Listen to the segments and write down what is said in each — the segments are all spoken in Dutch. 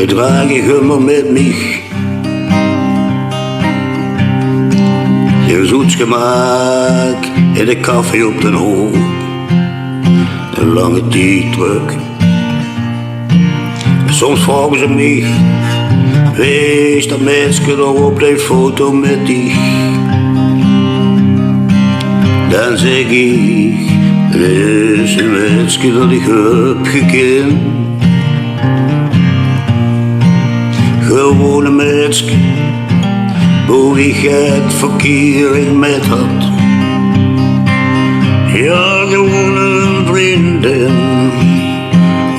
Je draag je immer met mich. Je zoets gemaakt en de koffie op de hoop. Een lange tijd terug. Soms vragen ze mij, wees dat mensen nog op de foto met dich? Dan zeg ik, er is een mensje dat ik heb gekend. Gewone mensje, hoe ik het verkering met had. Ja, gewoon een vriendin,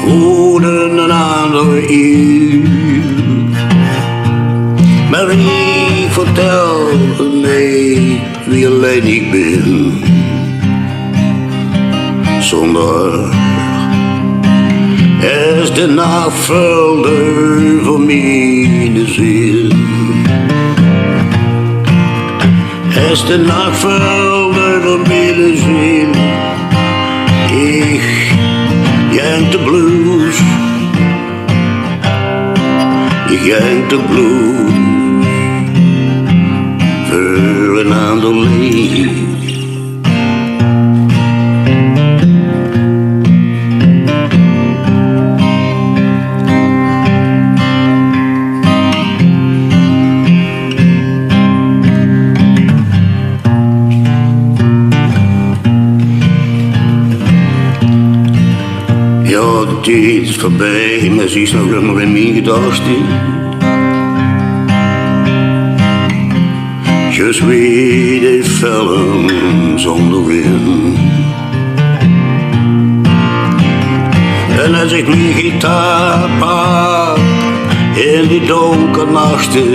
houden een ander uur. Maar ik vertel nee, wie alleen ik ben. Zonder is de navulder van mijn ziel. Is de navulder van mijn ziel. Ik jank de blues. Ik jank de blues. Voor een ander leven. Ja, de tijd is voorbij, maar ze is nog immer in mijn gedachten. Just wie de film zonder wind. En als ik mijn gitaar pak in die donkere nachten,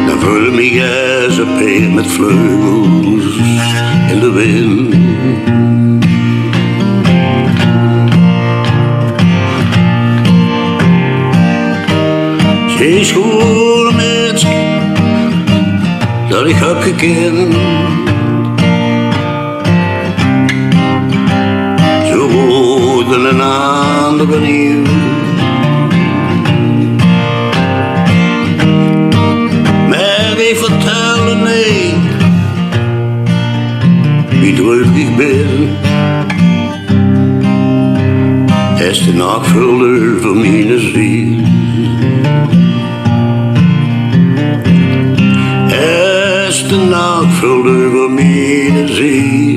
dan voel ik me als een peer met vleugels in de wind. Ze is gewoon een mens dat ik heb gekend. Zo goed en een andere nieuw. Maar ik vertel nee, wie terug ik ben. Is de nachtvulder van mijn ziel. Is de nachtvulder van mijn ziel.